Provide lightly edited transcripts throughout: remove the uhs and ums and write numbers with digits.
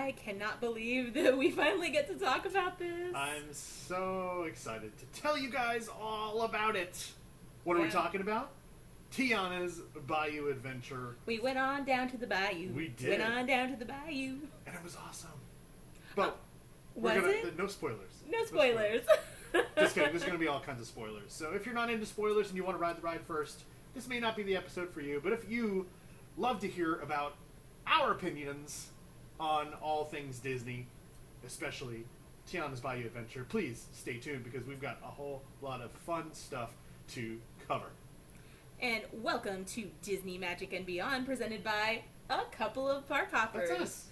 I cannot believe that we finally get to talk about this. I'm so excited to tell you guys all about it. What are we talking about? Tiana's Bayou adventure. We went on down to the Bayou. We did. Went on down to the Bayou. And it was awesome. But no spoilers. No spoilers. Just kidding. There's going to be all kinds of spoilers. So if you're not into spoilers and you want to ride the ride first, this may not be the episode for you. But if you love to hear about our opinions on all things Disney, especially Tiana's Bayou Adventure, please stay tuned because we've got a whole lot of fun stuff to cover. And welcome to Disney Magic and Beyond, presented by a couple of park hoppers. That's us.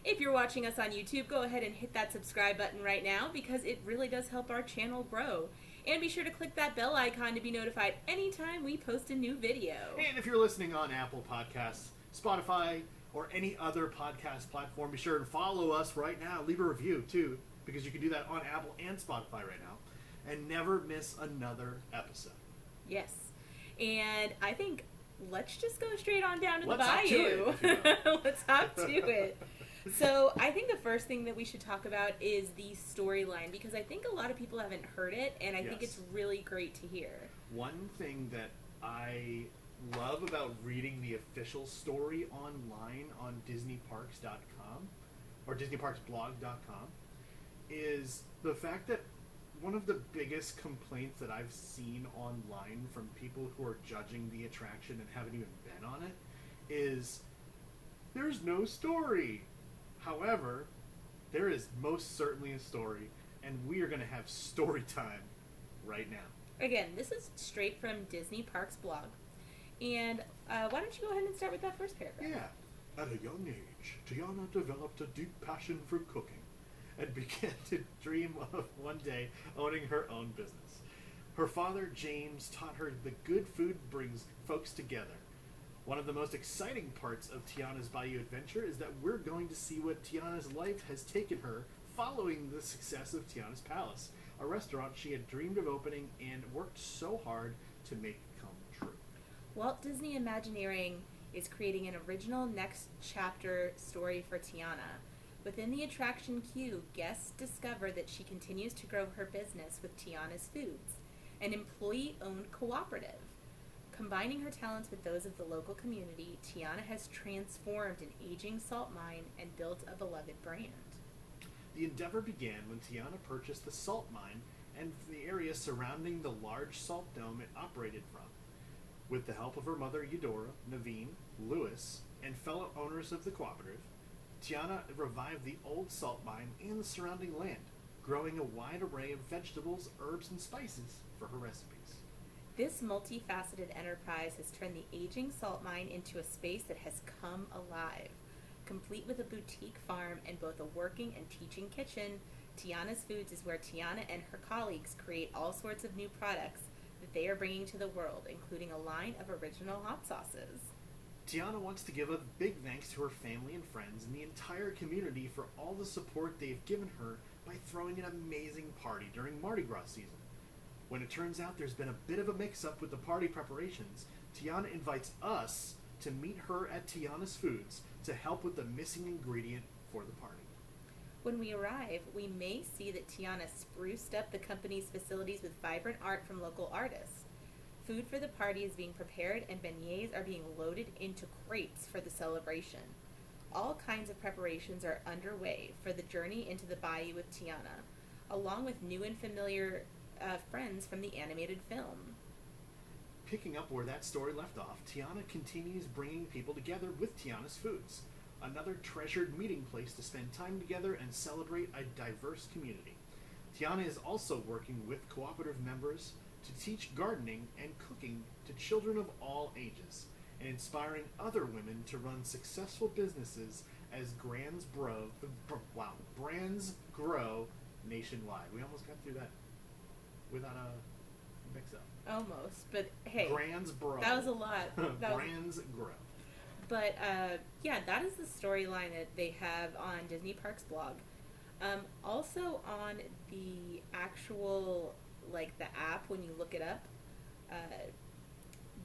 If you're watching us on YouTube, go ahead and hit that subscribe button right now because it really does help our channel grow. And be sure to click that bell icon to be notified anytime we post a new video. And if you're listening on Apple Podcasts, Spotify, or any other podcast platform, be sure to follow us right now. Leave a review, too, because you can do that on Apple and Spotify right now. And never miss another episode. Yes. And I think let's just go straight on down to the Let's Bayou. Let's hop to it. So I think the first thing that we should talk about is the storyline, because I think a lot of people haven't heard it, and I think it's really great to hear. One thing that I love about reading the official story online on DisneyParks.com or DisneyParksBlog.com is the fact that one of the biggest complaints that I've seen online from people who are judging the attraction and haven't even been on it is there's no story. However, there is most certainly a story, and we are going to have story time right now. Again, this is straight from Disney Parks blog. And why don't you go ahead and start with that first paragraph? Yeah. At a young age, Tiana developed a deep passion for cooking and began to dream of one day owning her own business. Her father, James, taught her that good food brings folks together. One of the most exciting parts of Tiana's Bayou Adventure is that we're going to see what Tiana's life has taken her following the success of Tiana's Palace, a restaurant she had dreamed of opening and worked so hard to make come true. Walt Disney Imagineering is creating an original next chapter story for Tiana. Within the attraction queue, guests discover that she continues to grow her business with Tiana's Foods, an employee-owned cooperative. Combining her talents with those of the local community, Tiana has transformed an aging salt mine and built a beloved brand. The endeavor began when Tiana purchased the salt mine and the area surrounding the large salt dome it operated from. With the help of her mother Eudora, Naveen, Lewis, and fellow owners of the cooperative, Tiana revived the old salt mine and the surrounding land, growing a wide array of vegetables, herbs, and spices for her recipes. This multifaceted enterprise has turned the aging salt mine into a space that has come alive. Complete with a boutique farm and both a working and teaching kitchen, Tiana's Foods is where Tiana and her colleagues create all sorts of new products that they are bringing to the world, including a line of original hot sauces. Tiana wants to give a big thanks to her family and friends and the entire community for all the support they've given her by throwing an amazing party during Mardi Gras season. When it turns out there's been a bit of a mix-up with the party preparations, Tiana invites us to meet her at Tiana's Foods to help with the missing ingredient for the party. When we arrive, we may see that Tiana spruced up the company's facilities with vibrant art from local artists. Food for the party is being prepared and beignets are being loaded into crates for the celebration. All kinds of preparations are underway for the journey into the Bayou with Tiana, along with new and familiar friends from the animated film. Picking up where that story left off, Tiana continues bringing people together with Tiana's Foods, another treasured meeting place to spend time together and celebrate a diverse community. Tiana is also working with cooperative members to teach gardening and cooking to children of all ages, and inspiring other women to run successful businesses as brands grow nationwide. We almost got through that without a mix-up. Almost, but hey, brands grow. That was a lot. Brands grow. But yeah, that is the storyline that they have on Disney Parks blog. Also on the actual, like the app, when you look it up,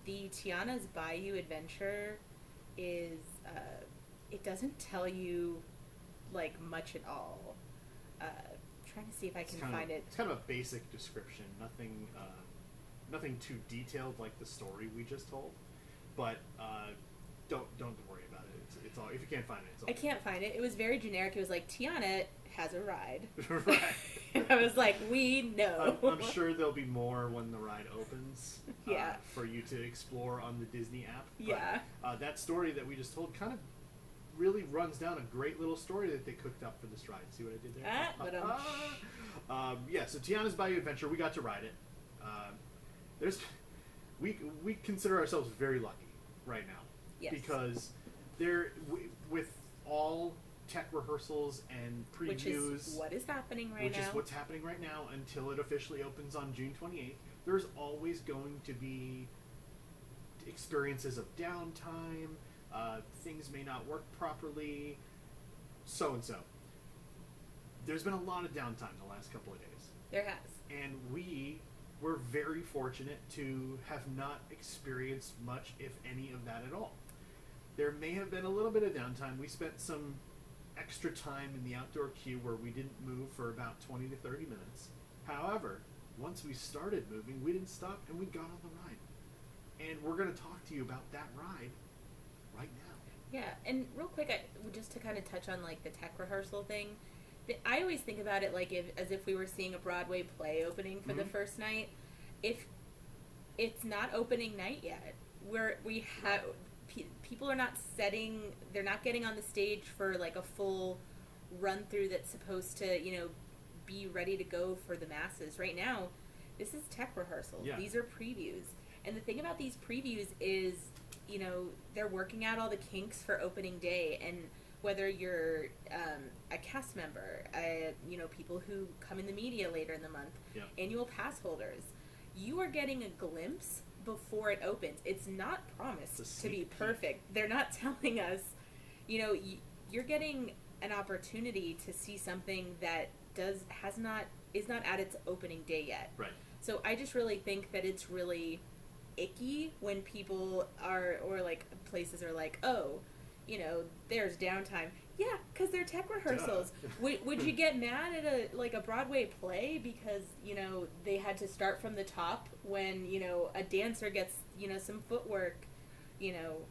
the Tiana's Bayou Adventure is, it doesn't tell you like much at all. Trying to see if I can find it. It's kind of a basic description, nothing too detailed like the story we just told. But don't worry about it. It's all, if you can't find it. It's all I can't find it. It was very generic. It was like, Tiana has a ride. Right. And I was like, we know. I'm sure there'll be more when the ride opens. Yeah. For you to explore on the Disney app. But, yeah. That story that we just told kind of really runs down a great little story that they cooked up for this ride. See what I did there? Yeah. So Tiana's Bayou Adventure, we got to ride it. We consider ourselves very lucky right now. Yes. Because with all tech rehearsals and previews, which is what is happening right now. Which is what's happening right now until it officially opens on June 28th. There's always going to be experiences of downtime. Things may not work properly. So and so. There's been a lot of downtime the last couple of days. There has. And we were very fortunate to have not experienced much, if any, of that at all. There may have been a little bit of downtime. We spent some extra time in the outdoor queue where we didn't move for about 20 to 30 minutes. However, once we started moving, we didn't stop and we got on the ride. And we're going to talk to you about that ride right now. Yeah, and real quick, just to kind of touch on like the tech rehearsal thing, I always think about it like as if we were seeing a Broadway play opening for the first night. If it's not opening night yet, people are not they're not getting on the stage for like a full run through that's supposed to, be ready to go for the masses. Right now, this is tech rehearsal. Yeah. These are previews. And the thing about these previews is, they're working out all the kinks for opening day, and whether you're a cast member, people who come in the media later in the month, annual pass holders, you are getting a glimpse before it opens. It's not promised to be perfect. They're not telling us, you're getting an opportunity to see something that is not at its opening day yet. Right. So I just really think that it's really icky when people or like places are like, oh, there's downtime. Yeah, because they're tech rehearsals. Would you get mad at a Broadway play because, they had to start from the top when, a dancer gets, some footwork,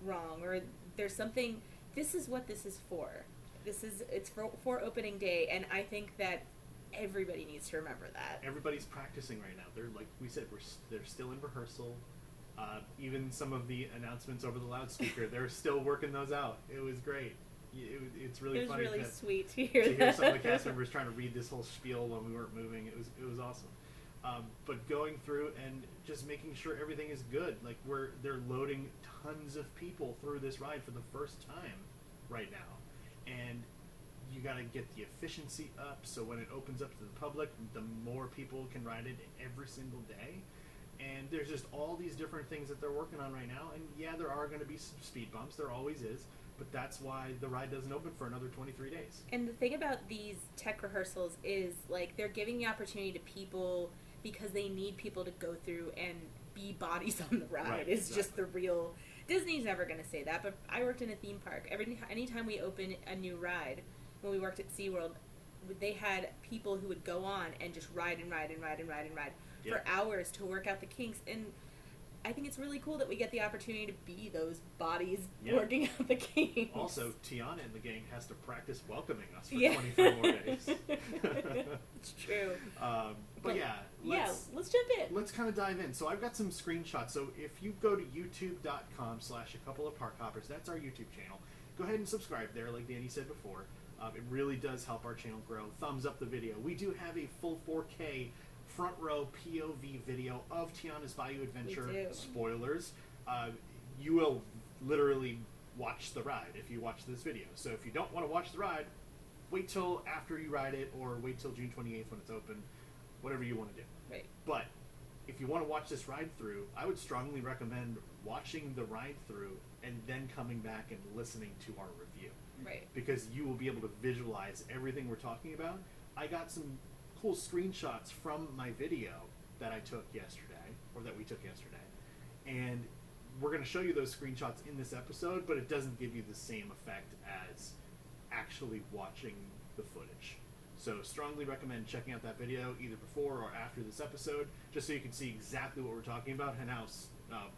wrong, or there's something. This is what this is for. It's for opening day, and I think that everybody needs to remember that. Everybody's practicing right now. They're, like we said, they're still in rehearsal. Even some of the announcements over the loudspeaker, they're still working those out. It was great. It's really funny. It was really sweet to hear that. To hear some of the cast members trying to read this whole spiel when we weren't moving. It was awesome. But going through and just making sure everything is good. Like they're loading tons of people through this ride for the first time right now, and you got to get the efficiency up so when it opens up to the public, the more people can ride it every single day. And there's just all these different things that they're working on right now. And yeah, there are going to be some speed bumps. There always is. But that's why the ride doesn't open for another 23 days. And the thing about these tech rehearsals is, like, they're giving the opportunity to people because they need people to go through and be bodies on the ride. Right, It's just the real... Disney's never going to say that, but I worked in a theme park. Anytime we open a new ride, when we worked at SeaWorld, they had people who would go on and just ride for hours to work out the kinks, and I think it's really cool that we get the opportunity to be those bodies working out the kinks. Also, Tiana and the gang has to practice welcoming us for 23 more days. It's true. But let's jump in. Let's kind of dive in. So I've got some screenshots. So if you go to youtube.com/a-couple-of-park-hoppers, that's our YouTube channel. Go ahead and subscribe there, like Danny said before. It really does help our channel grow. Thumbs up the video. We do have a full 4K front row POV video of Tiana's Bayou Adventure. Spoilers. You will literally watch the ride if you watch this video. So if you don't want to watch the ride, wait till after you ride it, or wait till June 28th when it's open. Whatever you want to do. Right. But if you want to watch this ride through, I would strongly recommend watching the ride through and then coming back and listening to our review. Right. Because you will be able to visualize everything we're talking about. I got some cool screenshots from my video that I took yesterday, or that we took yesterday, and we're going to show you those screenshots in this episode, but it doesn't give you the same effect as actually watching the footage. So strongly recommend checking out that video either before or after this episode, just so you can see exactly what we're talking about and how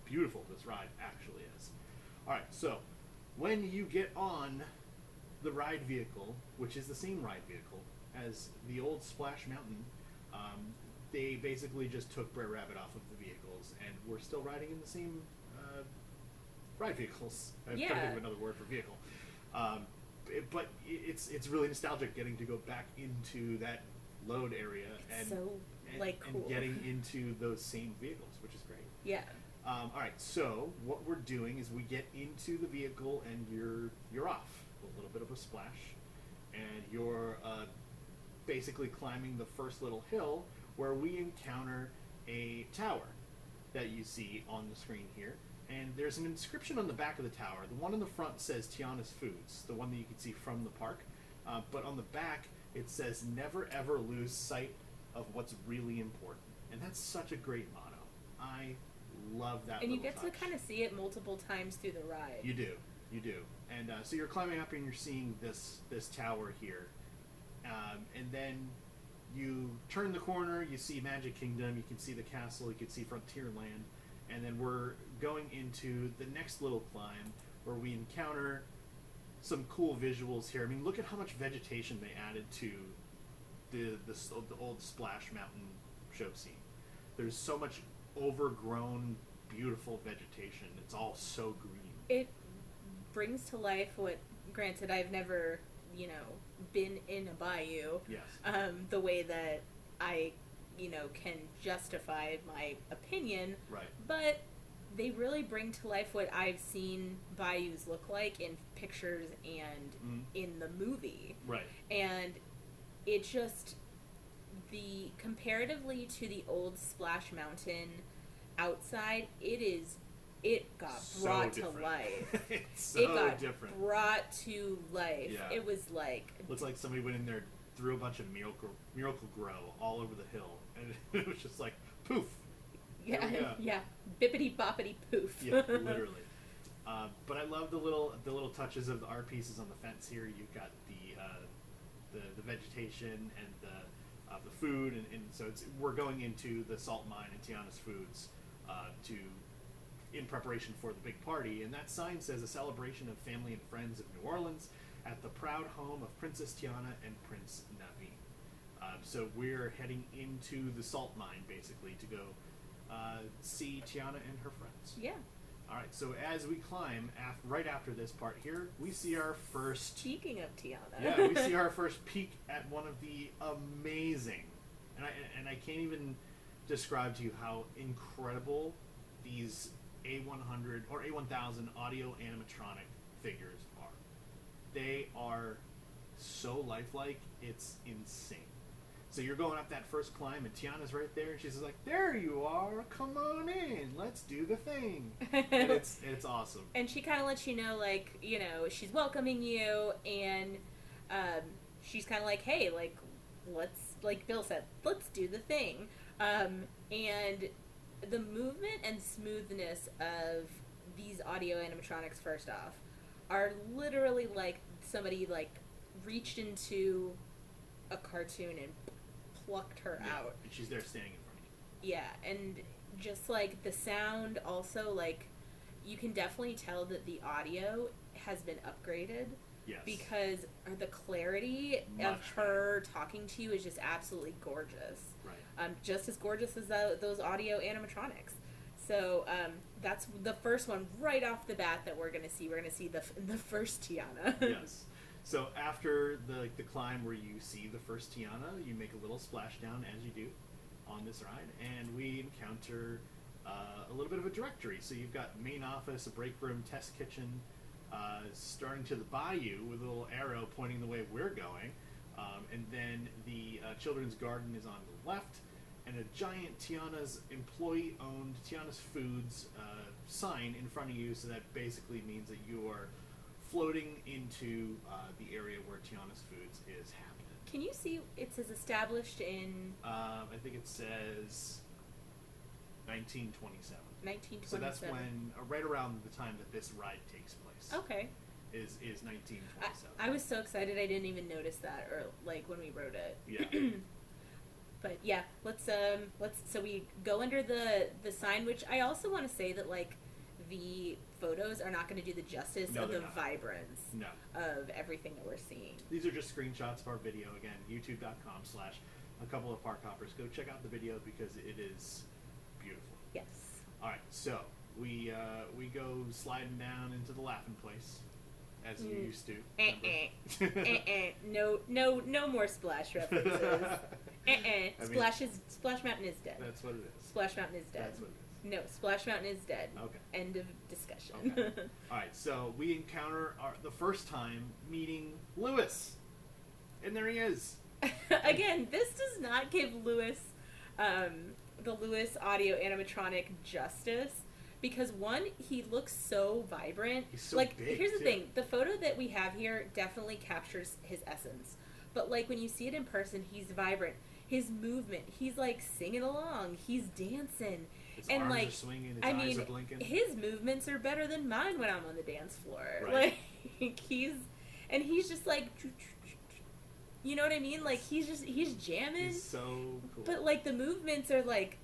beautiful this ride actually is. Alright, so when you get on the ride vehicle, which is the same ride vehicle as the old Splash Mountain, they basically just took Brer Rabbit off of the vehicles, and we're still riding in the same ride vehicles. I'm trying to think of another word for vehicle. But it's really nostalgic getting to go back into that load area cool. and getting into those same vehicles, which is great. Yeah. All right, so what we're doing is we get into the vehicle and you're off. A little bit of a splash, and you're basically climbing the first little hill where we encounter a tower that you see on the screen here. And there's an inscription on the back of the tower. The one on the front says Tiana's Foods, the one that you can see from the park. But on the back, it says, never ever lose sight of what's really important. And that's such a great motto. I love that. And you get touch. to kind of see it multiple times through the ride. You do. And so you're climbing up and you're seeing this tower here. And then you turn the corner, you see Magic Kingdom, you can see the castle, you can see Frontierland. And then we're going into the next little climb where we encounter some cool visuals here. I mean, look at how much vegetation they added to the old Splash Mountain show scene. There's so much overgrown, beautiful vegetation. It's all so green. It brings to life what, granted, I've never, been in a bayou. Yes. The way that I can justify my opinion. Right. But they really bring to life what I've seen bayous look like in pictures and in the movie. Right. And it just, comparatively to the old Splash Mountain outside, it got brought to life. It's so it got different. brought to life. Yeah. It was like... Looks like somebody went in there, threw a bunch of Miracle Grow all over the hill, and it was just like, poof! Yeah. Bippity boppity poof. Yeah, literally. But I love the little touches of the art pieces on the fence here. You've got the vegetation and the food, and so we're going into the salt mine and Tiana's Foods in preparation for the big party, and that sign says a celebration of family and friends of New Orleans at the proud home of Princess Tiana and Prince Naveen. So we're heading into the salt mine basically to go see Tiana and her friends. Yeah. All right, so as we climb, right after this part here, we see our first... Speaking of Tiana. Yeah, we see our first peek at one of the amazing, and I can't even describe to you how incredible these A100 or A1000 audio animatronic figures are. They are so lifelike, it's insane. So you're going up that first climb, and Tiana's right there, and she's like, "There you are! Come on in! Let's do the thing!" And it's awesome. And she kind of lets you know, she's welcoming you, and she's kind of like, "Hey, let's, like Bill said, let's do the thing." And the movement and smoothness of these audio animatronics, first off, are literally like somebody reached into a cartoon and plucked her out. And she's there standing in front of you. Yeah, and just the sound also, you can definitely tell that the audio has been upgraded. Yes. Because the clarity of her talking to you is just absolutely gorgeous. Right. Just as gorgeous as those audio animatronics. So that's the first one right off the bat that we're going to see. We're going to see the first Tiana. Yes. So after the climb where you see the first Tiana, you make a little splashdown as you do on this ride, and we encounter a little bit of a directory. So you've got main office, a break room, test kitchen, starting to the Bayou with a little arrow pointing the way we're going, and then the children's garden is on the left, and a giant Tiana's employee-owned Tiana's Foods sign in front of you. So that basically means that you are floating into the area where Tiana's Foods is happening. Can you see it says established in... I think it says 1927. 1927. So that's when, right around the time that this ride takes place. Okay. is 1927. I was so excited I didn't even notice that, or like when we wrote it. Yeah. But yeah, let's so we go under the sign, which I also want to say that like the photos are not going to do the justice No, of they're the not. vibrance No. of everything that we're seeing. These are just screenshots of our video. Again, youtube.com/a couple of park hoppers. Go check out the video because it is beautiful. Yes. All right, so we go sliding down into the laughing place, as you used to. No more Splash references. Splash Mountain is dead. That's what it is. Splash Mountain is dead. That's what it is. No, Splash Mountain is dead. Okay. End of discussion. Okay. All right, so we encounter the first time meeting Lewis, and there he is. Again, this does not give Lewis, the Lewis audio animatronic justice, because one, he looks so vibrant. He's so like, big, here's the too. thing: the photo that we have here definitely captures his essence, but like when you see it in person, he's vibrant. His movement, he's like singing along, he's dancing. His And arms like, are swinging, his I eyes mean, are blinking. his movements are better than mine when I'm on the dance floor. Right. Like he's just like, you know what I mean? Like he's jamming. He's so cool. But like the movements are like,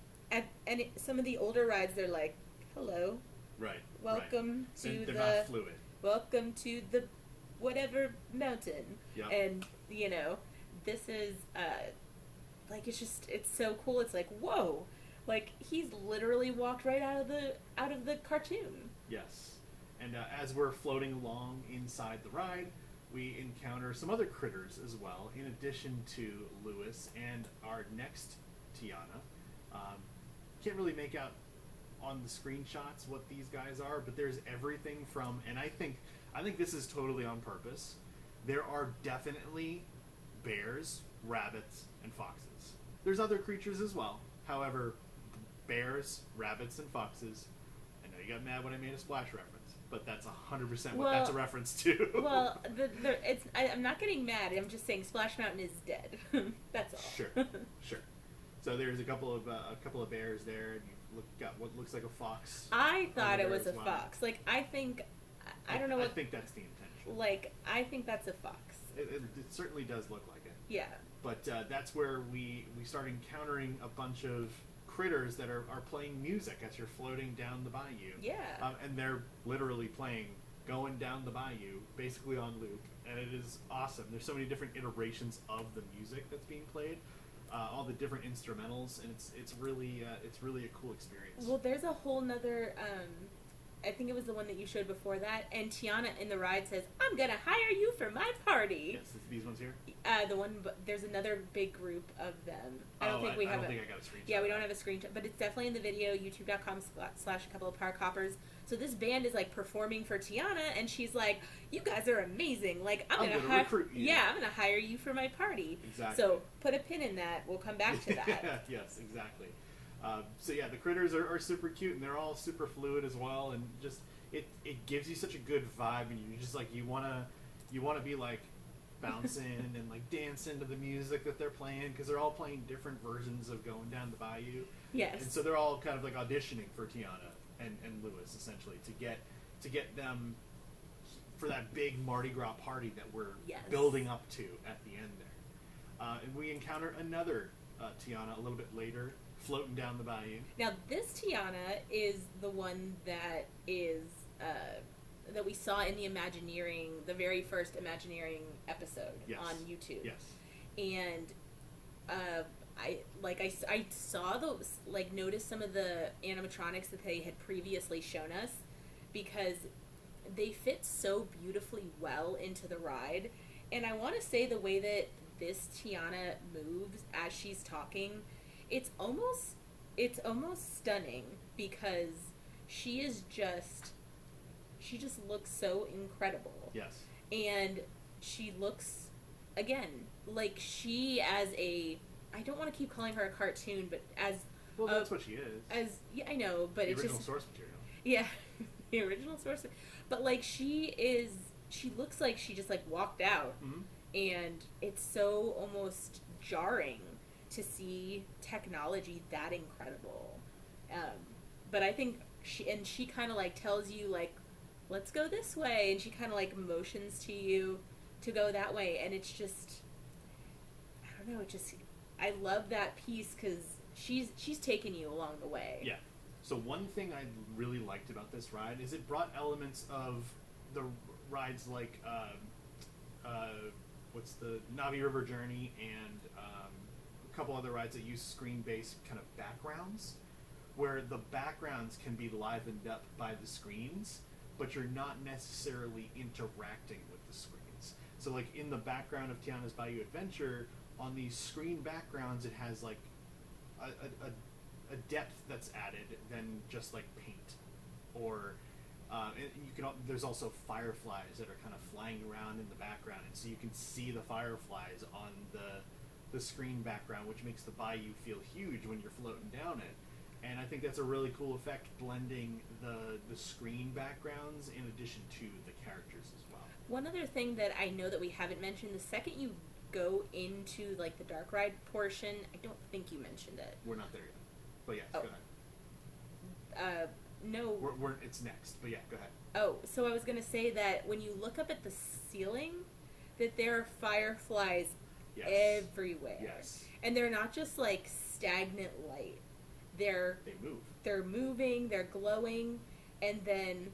some of the older rides, they're like, hello, right. welcome to They're the not fluid. welcome to the whatever mountain. Yep. And you know, this is like it's so cool. It's like, whoa. Like he's literally walked right out of the cartoon. Yes. And as we're floating along inside the ride, we encounter some other critters as well, in addition to Lewis and our next Tiana. Can't really make out on the screenshots what these guys are, but there's everything from, and I think this is totally on purpose. There are definitely bears, rabbits, and foxes. There's other creatures as well. However, bears, rabbits, and foxes. I know you got mad when I made a Splash reference, but that's 100% what that's a reference to. Well, I'm not getting mad. I'm just saying Splash Mountain is dead. That's all. Sure. So there's a couple of bears there, and you got what looks like a fox. I thought it was as a well. fox. Like I don't know what. I think that's the intention. Like I think that's a fox. It certainly does look like it. Yeah. But that's where we start encountering a bunch of critters that are playing music as you're floating down the bayou. Yeah. And they're literally playing Going Down the Bayou, basically on loop, and it is awesome. There's so many different iterations of the music that's being played, all the different instrumentals, and it's really a cool experience. Well, there's a whole nother. I think it was the one that you showed before that, and Tiana in the ride says, "I'm gonna hire you for my party." Yes, these ones here. There's another big group of them. I don't think I got a screenshot. Yeah, we don't have a screenshot, but it's definitely in the video, youtube.com/a couple of park hoppers. So this band is like performing for Tiana, and she's like, "You guys are amazing. Like, I'm gonna recruit you." Yeah, I'm gonna hire you for my party." Exactly. So put a pin in that. We'll come back to that. Yes, exactly. So yeah, the critters are super cute, and they're all super fluid as well, and just it gives you such a good vibe, and you just like you wanna be like bouncing and like dancing to the music that they're playing, because they're all playing different versions of Going Down the Bayou. Yes. And so they're all kind of like auditioning for Tiana and Lewis, essentially, to get them for that big Mardi Gras party that we're building up to at the end there. And we encounter another Tiana a little bit later, floating down the bayou. Now this Tiana is the one that is that we saw in the very first Imagineering episode on YouTube. Yes. And I saw those, like, noticed some of the animatronics that they had previously shown us, because they fit so beautifully well into the ride. And I want to say the way that this Tiana moves as she's talking, it's almost stunning, because she just looks so incredible. Yes. And she looks, again, like she I don't want to keep calling her a cartoon, but that's what she is. I know, but the it's original just source material. Yeah, the original source. But like she looks like she just like walked out, and it's so almost jarring to see technology that incredible. But I think she kind of like tells you like let's go this way, and she kind of like motions to you to go that way, and it's just, I don't know, it just, I love that piece because she's taking you along the way. Yeah. So one thing I really liked about this ride is it brought elements of the rides like what's the Navi River Journey and a couple other rides that use screen-based kind of backgrounds, where the backgrounds can be livened up by the screens, but you're not necessarily interacting with the screens. So like in the background of Tiana's Bayou Adventure, on these screen backgrounds, it has like a depth that's added than just like paint, or you can. There's also fireflies that are kind of flying around in the background, and so you can see the fireflies on the screen background, which makes the bayou feel huge when you're floating down it. And I think that's a really cool effect, blending the screen backgrounds in addition to the characters as well. One other thing that I know that we haven't mentioned, the second you go into like the dark ride portion, I don't think you mentioned it. We're not there yet, but yeah, go ahead. No. It's next, but yeah, go ahead. Oh, so I was gonna say that when you look up at the ceiling, that there are fireflies everywhere. Yes. And they're not just like stagnant light. They move. They're moving. They're glowing, and then,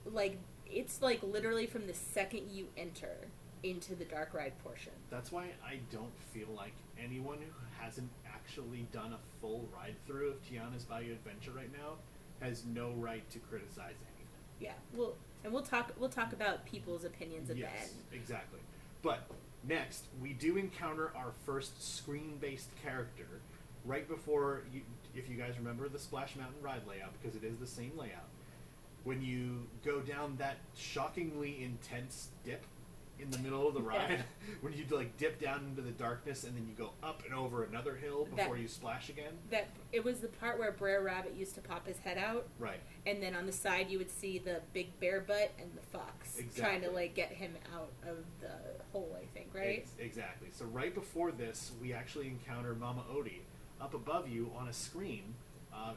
like it's like literally from the second you enter into the dark ride portion. That's why I don't feel like anyone who hasn't actually done a full ride through of Tiana's Bayou Adventure right now has no right to criticize anything. Yeah, we'll talk about people's opinions at the end. Yes, exactly. But next, we do encounter our first screen-based character right before you. If you guys remember the Splash Mountain ride layout, because it is the same layout, when you go down that shockingly intense dip in the middle of the ride, when you like dip down into the darkness and then you go up and over another hill before you splash again. That it was the part where Brer Rabbit used to pop his head out, right? And then on the side you would see the big bear butt and the fox trying to like get him out of the hole, I think, right? Exactly. So right before this, we actually encounter Mama Odie up above you on a screen,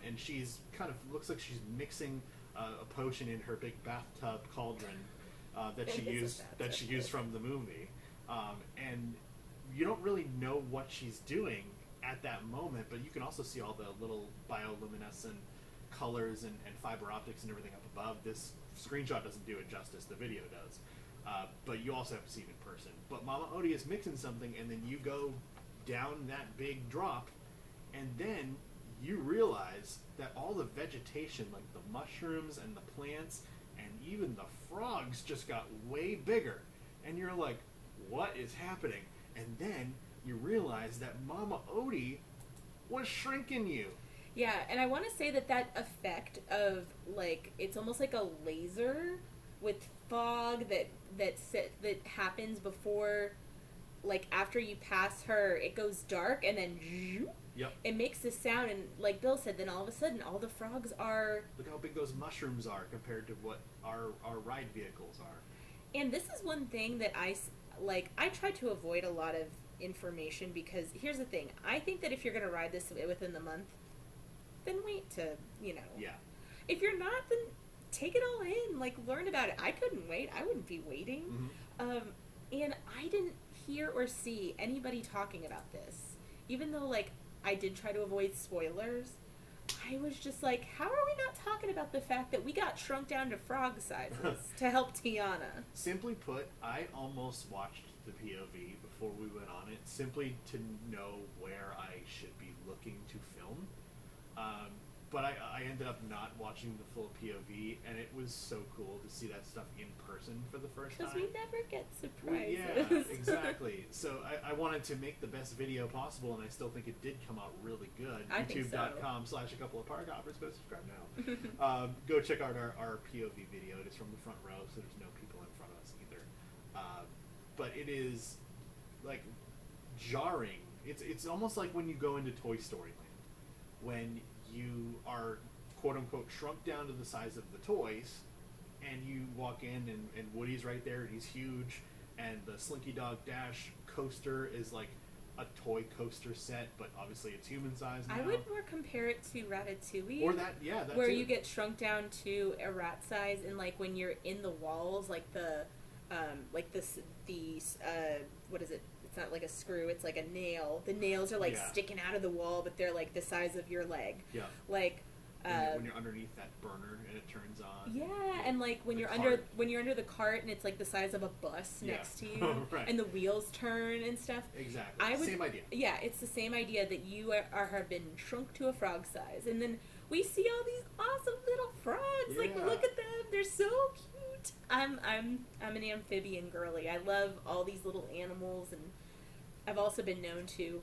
and she's kind of looks like she's mixing a potion in her big bathtub cauldron. That she used from the movie, and you don't really know what she's doing at that moment, but you can also see all the little bioluminescent colors and fiber optics and everything up above. This screenshot doesn't do it justice, the video does, but you also have to see it in person. But Mama Odie is mixing something, and then you go down that big drop, and then you realize that all the vegetation, like the mushrooms and the plants and even the frogs, just got way bigger, and you're like, what is happening? And then you realize that Mama Odie was shrinking you. Yeah, and I want to say that effect of like, it's almost like a laser with fog that happens before, like after you pass her, it goes dark and then yep. It makes this sound, and like Bill said, then all of a sudden all the frogs are... Look how big those mushrooms are compared to what our ride vehicles are. And this is one thing that I try to avoid a lot of information, because here's the thing. I think that if you're going to ride this within the month, then wait to, Yeah. If you're not, then take it all in. Like, learn about it. I couldn't wait. I wouldn't be waiting. Mm-hmm. And I didn't hear or see anybody talking about this. Even though, like, I did try to avoid spoilers, I was just like, how are we not talking about the fact that we got shrunk down to frog sizes to help Tiana? Simply put, I almost watched the POV before we went on it, simply to know where I should be looking to film. But I ended up not watching the full POV, and it was so cool to see that stuff in person for the first time. Because we never get surprises. Yeah, exactly. So I wanted to make the best video possible, and I still think it did come out really good. YouTube.com/a-couple-of-park-hoppers. Go subscribe now. Go check out our POV video. It is from the front row, so there's no people in front of us either. But it is, like, jarring. It's almost like when you go into Toy Story Land, when you are quote-unquote shrunk down to the size of the toys, and you walk in and Woody's right there, and he's huge, and the Slinky Dog Dash coaster is like a toy coaster set, but obviously it's human size now. I would more compare it to Ratatouille. Or that, yeah, that where too. you get shrunk down to a rat size, and like when you're in the walls, like the what is it? It's not like a screw, it's like a nail. The nails are like sticking out of the wall, but they're like the size of your leg. Yeah. Like when you're underneath that burner and it turns on. Yeah, and like when you're under the cart and it's like the size of a bus next to you, right. and the wheels turn and stuff. Exactly. Same idea. Yeah, it's the same idea that you have been shrunk to a frog size, and then we see all these awesome little frogs. Like, look at them; they're so cute. I'm an amphibian girly. I love all these little animals, and I've also been known to,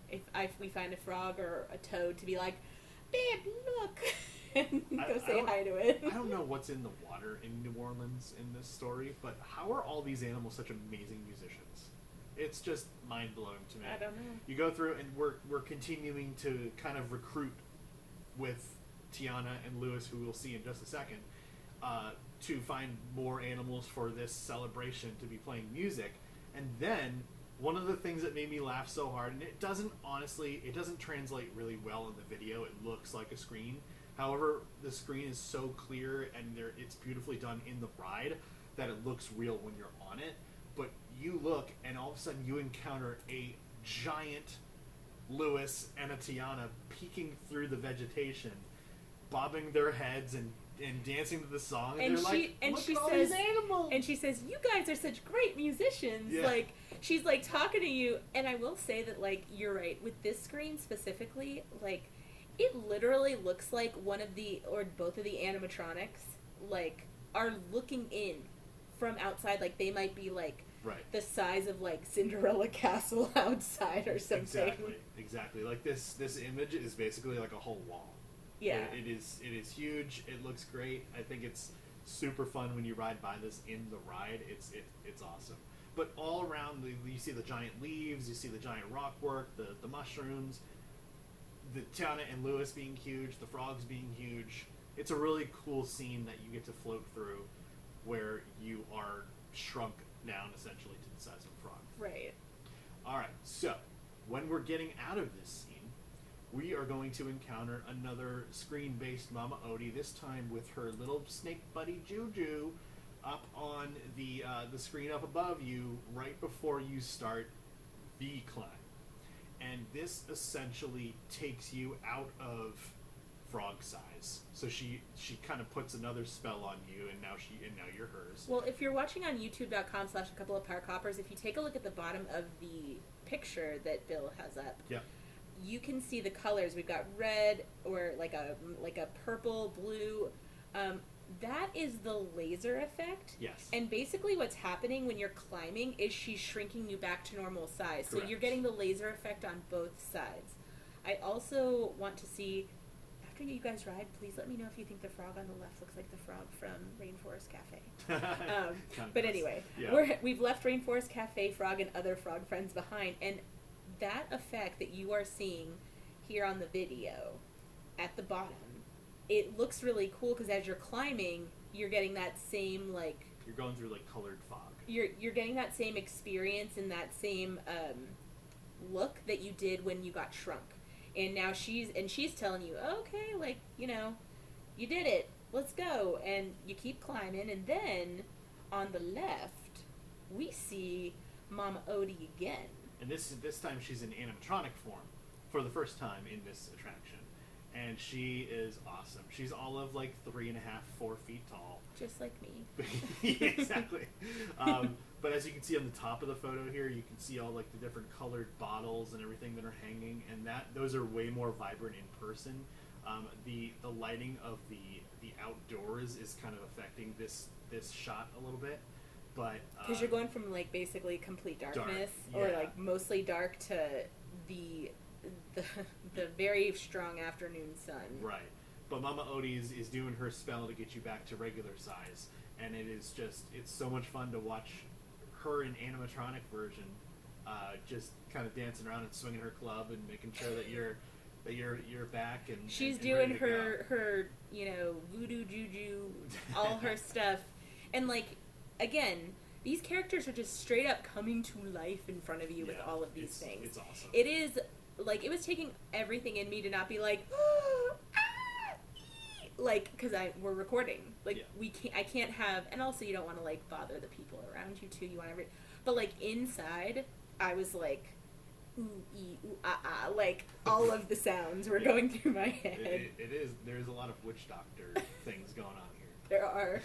if we find a frog or a toad, to be like, babe, look, and go say hi to it. I don't know what's in the water in New Orleans in this story, but how are all these animals such amazing musicians? It's just mind-blowing to me. I don't know. You go through, and we're continuing to kind of recruit with Tiana and Lewis, who we'll see in just a second, to find more animals for this celebration to be playing music. And then one of the things that made me laugh so hard, and it doesn't translate really well in the video. It looks like a screen. However, the screen is so clear and it's beautifully done in the ride that it looks real when you're on it. But you look, and all of a sudden you encounter a giant Lewis and a Tiana peeking through the vegetation, bobbing their heads and dancing to the song, and they're like, look at all these animals. And she says, "You guys are such great musicians." Yeah. Like, she's like talking to you, and I will say that, like, you're right with this screen specifically. Like, it literally looks like one of the or both of the animatronics like are looking in from outside. Like, they might be like the size of like Cinderella Castle outside or something. Exactly. Like this image is basically like a whole wall. Yeah. It is huge. It looks great. I think it's super fun when you ride by this in the ride. It's awesome. But all around, you see the giant leaves, you see the giant rock work, the mushrooms, the Tiana and Lewis being huge, the frogs being huge. It's a really cool scene that you get to float through where you are shrunk down essentially to the size of a frog. Right. All right, so when we're getting out of this scene, we are going to encounter another screen-based Mama Odie, this time with her little snake buddy Juju up on the screen up above you right before you start the climb. And this essentially takes you out of frog size. So she kind of puts another spell on you, and now you're hers. Well, if you're watching on youtube.com/a-couple-of-power-coppers, if you take a look at the bottom of the picture that Bill has up, you can see the colors. We've got red, or like a purple, blue. That is the laser effect. Yes. And basically what's happening when you're climbing is she's shrinking you back to normal size. Correct. So you're getting the laser effect on both sides. I also want to see, after you guys ride, please let me know if you think the frog on the left looks like the frog from Rainforest Cafe. But anyway, we've left Rainforest Cafe Frog and other frog friends behind, and that effect that you are seeing here on the video at the bottom, it looks really cool because as you're climbing, you're getting that same, like, you're going through like colored fog. You're getting that same experience and that same look that you did when you got shrunk. And now she's telling you, okay, like, you know, you did it, let's go. And you keep climbing, and then on the left we see Mama Odie again. And this time she's in animatronic form for the first time in this attraction. And she is awesome. She's all of like 3.5, 4 feet tall. Just like me. Yeah, exactly. But as you can see on the top of the photo here, you can see all like the different colored bottles and everything that are hanging, and those are way more vibrant in person. The lighting of the outdoors is kind of affecting this shot a little bit. But because you're going from like basically complete darkness or like mostly dark to the very strong afternoon sun. Right. But Mama Odie is doing her spell to get you back to regular size, and it's so much fun to watch her in animatronic version, just kind of dancing around and swinging her club and making sure that you're back and she's and doing ready to her voodoo juju, all her stuff, and like again, these characters are just straight up coming to life in front of you with all of these things. It's awesome. It is, like, it was taking everything in me to not be like, like, because we're recording. Like, I can't have, and also you don't want to, like, bother the people around you, too. You want but, like, inside, I was like, ooh, ee, ooh, ah, ah. Like, all of the sounds were going through my head. It is. There's a lot of witch doctor things going on here. There are.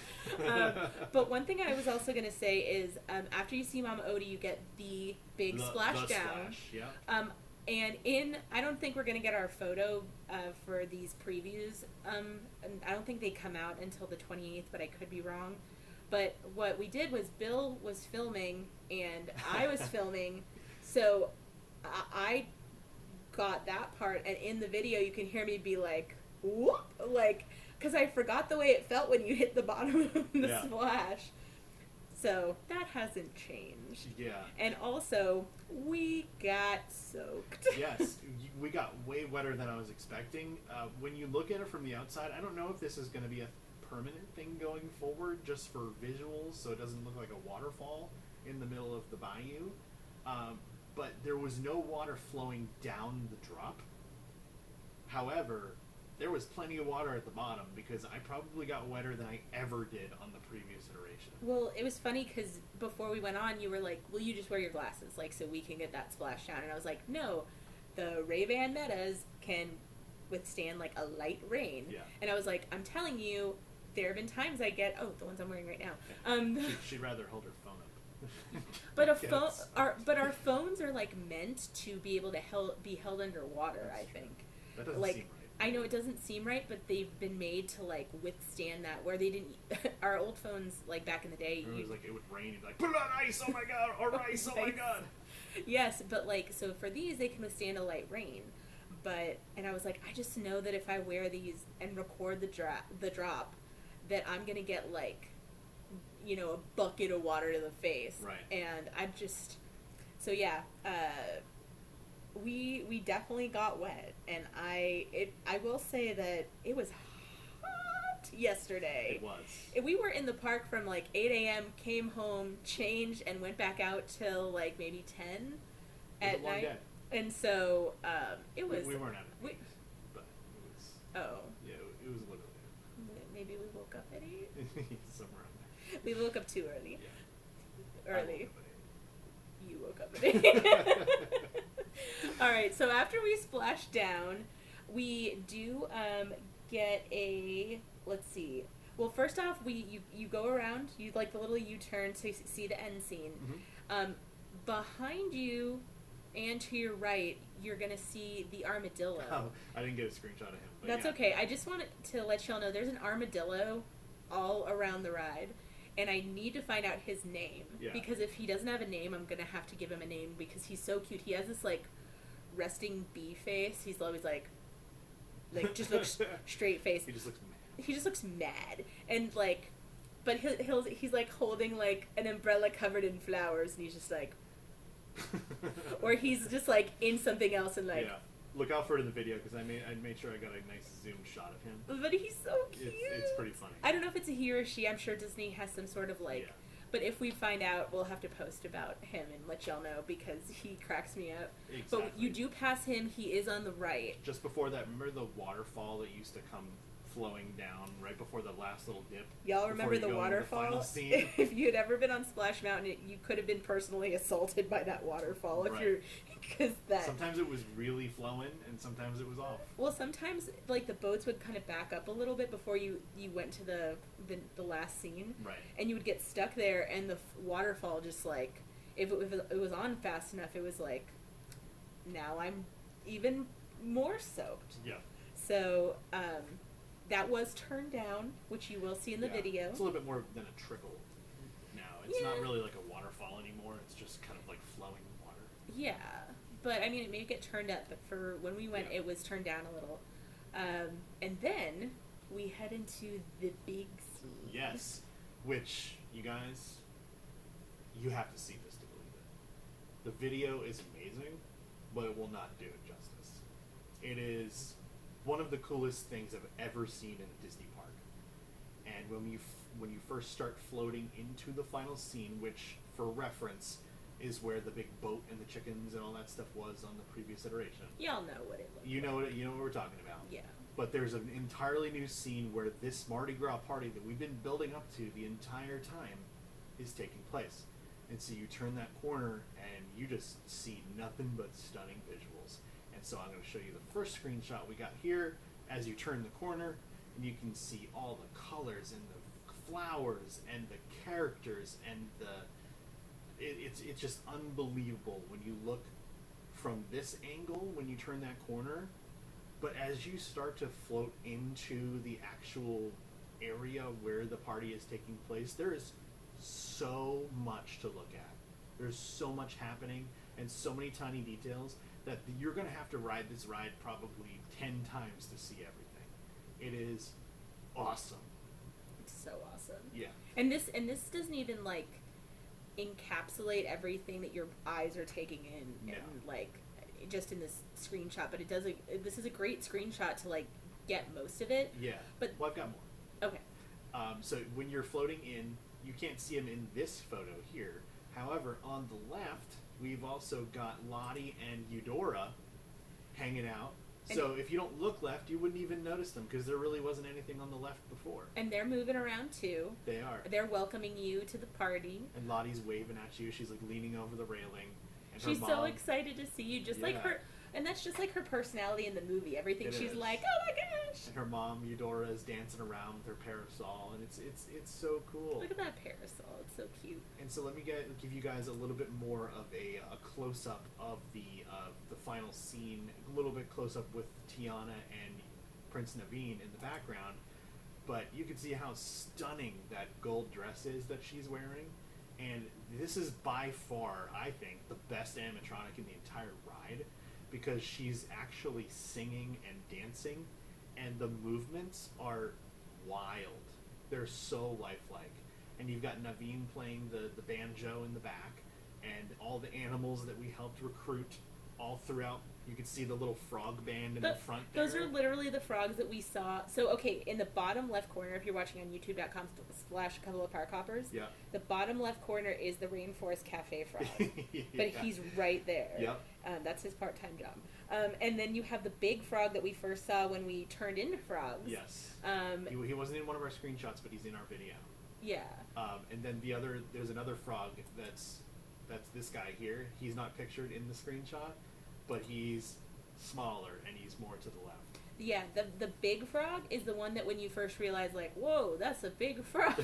But one thing I was also going to say is, after you see Mama Odie, you get the big splashdown. Splash, yeah. And I don't think we're going to get our photo for these previews. And I don't think they come out until the 28th, but I could be wrong. But what we did was Bill was filming and I was filming. So I got that part. And in the video, you can hear me be like, whoop, like, because I forgot the way it felt when you hit the bottom of the splash. So that hasn't changed. Yeah. And also, we got soaked. Yes, we got way wetter than I was expecting. When you look at it from the outside, I don't know if this is going to be a permanent thing going forward, just for visuals, so it doesn't look like a waterfall in the middle of the bayou. But there was no water flowing down the drop. However, there was plenty of water at the bottom because I probably got wetter than I ever did on the previous iteration. Well, it was funny because before we went on, you were like, "Will you just wear your glasses, like, so we can get that splash down?" And I was like, "No, the Ray-Ban Metas can withstand like a light rain." Yeah. And I was like, "I'm telling you, there have been times I get the ones I'm wearing right now." She'd rather hold her phone up. But our phones are like meant to be able to be held underwater. I think. That doesn't like, seem right. I know it doesn't seem right, but they've been made to like withstand that. Where they didn't, our old phones like back in the day, it was like it would rain. You'd be like, put it on ice! Oh my god! Or ice! Oh my god! Yes, but like so for these, they can withstand a light rain. And I was like, I just know that if I wear these and record the drop, that I'm gonna get like, a bucket of water to the face. Right. And so yeah. We definitely got wet, and I will say that it was hot yesterday. It was. We were in the park from like 8 a.m., came home, changed, and went back out till like maybe 10 at night. Day. And so it was. We weren't at it, but it was. Oh. Yeah, it was literally. Maybe we woke up at 8. Somewhere around there. We woke up too early. Yeah. Early. You woke up at 8. All right, so after we splash down, we do get a, let's see. Well, first off, you go around, you like the little U-turn to see the end scene. Mm-hmm. Behind you and to your right, you're going to see the armadillo. Oh, I didn't get a screenshot of him. But that's okay. I just wanted to let y'all know there's an armadillo all around the ride. And I need to find out his name. Yeah. Because if he doesn't have a name, I'm going to have to give him a name because he's so cute. He has this, like, resting bee face. He's always, like just looks straight face. He just looks mad. He just looks mad. And, like, but he's, like, holding, like, an umbrella covered in flowers. And he's just, like, or he's just, like, in something else and, like. Yeah. Look out for it in the video because I made sure I got a nice zoom shot of him. But he's so cute. It's pretty funny. I don't know if it's a he or she. I'm sure Disney has some sort of like. Yeah. But if we find out, we'll have to post about him and let y'all know because he cracks me up. Exactly. But you do pass him. He is on the right. Just before that, remember the waterfall that used to come flowing down right before the last little dip? Y'all remember the waterfall? If you had ever been on Splash Mountain, you could have been personally assaulted by that waterfall. Sometimes it was really flowing, and sometimes it was off. Well, sometimes like the boats would kind of back up a little bit before you went to the last scene, right? And you would get stuck there, and the waterfall just like if it was on fast enough, it was like now I'm even more soaked. Yeah. So that was turned down, which you will see in the video. It's a little bit more than a trickle now. It's not really like a waterfall anymore. It's just kind of like flowing water. Yeah, but I mean, it may get turned up, but for when we went, it was turned down a little. And then we head into the big scene. Yes, which, you guys, you have to see this to believe it. The video is amazing, but it will not do it justice. It is one of the coolest things I've ever seen in a Disney park. And when when you first start floating into the final scene, which, for reference, is where the big boat and the chickens and all that stuff was on the previous iteration. Y'all know what it looks You know what we're talking about. Yeah. But there's an entirely new scene where this Mardi Gras party that we've been building up to the entire time is taking place. And so you turn that corner and you just see nothing but stunning visuals. And so I'm going to show you the first screenshot we got here as you turn the corner, and you can see all the colors and the flowers and the characters and it's just unbelievable when you look from this angle when you turn that corner. But as you start to float into the actual area where the party is taking place, there is so much to look at. There's so much happening and so many tiny details that you're going to have to ride this ride probably 10 times to see everything. It is awesome. It's so awesome. Yeah. And this doesn't even like encapsulate everything that your eyes are taking in, No. and like just in this screenshot, but this is a great screenshot to like get most of it. Yeah. But well, I've got more. Okay. So when you're floating in, you can't see them in this photo here. However, on the left, we've also got Lottie and Eudora hanging out. And so if you don't look left, you wouldn't even notice them because there really wasn't anything on the left before. And they're moving around too. They are. They're welcoming you to the party. And Lottie's waving at you. She's like leaning over the railing. And She's her so mom, excited to see you, just like her. And that's just like her personality in the movie. Everything It she's is. like, oh my gosh. And her mom, Eudora, is dancing around with her parasol, and it's so cool. Look at that parasol. It's so cute. And so let me give you guys a little bit more of a close up of the final scene, a little bit close up with Tiana and Prince Naveen in the background. But you can see how stunning that gold dress is that she's wearing. And this is by far, I think, the best animatronic in the entire ride, because she's actually singing and dancing, and the movements are wild. They're so lifelike. And you've got Naveen playing the banjo in the back, and all the animals that we helped recruit all throughout. You can see the little frog band in the front there. Those are literally the frogs that we saw. So, okay, in the bottom left corner, if you're watching on youtube.com/a couple of park Yeah. the bottom left corner is the Rainforest Cafe frog. Yeah. But he's right there. Yep. That's his part-time job. And then you have the big frog that we first saw when we turned into frogs. Yes. He wasn't in one of our screenshots, but he's in our video. Yeah. And then there's another frog that's this guy here. He's not pictured in the screenshot, but he's smaller and he's more to the left. Yeah, the big frog is the one that when you first realize, like, whoa, that's a big frog.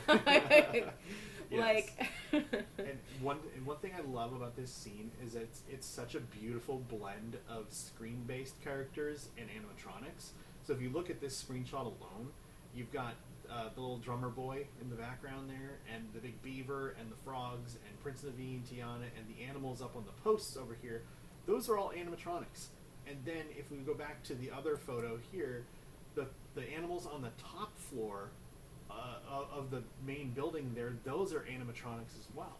Like, and one thing I love about this scene is that it's such a beautiful blend of screen-based characters and animatronics. So if you look at this screenshot alone, you've got the little drummer boy in the background there, and the big beaver, and the frogs, and Prince Naveen, Tiana, and the animals up on the posts over here. Those are all animatronics. And then if we go back to the other photo here, the animals on the top floor of the main building there, those are animatronics as well.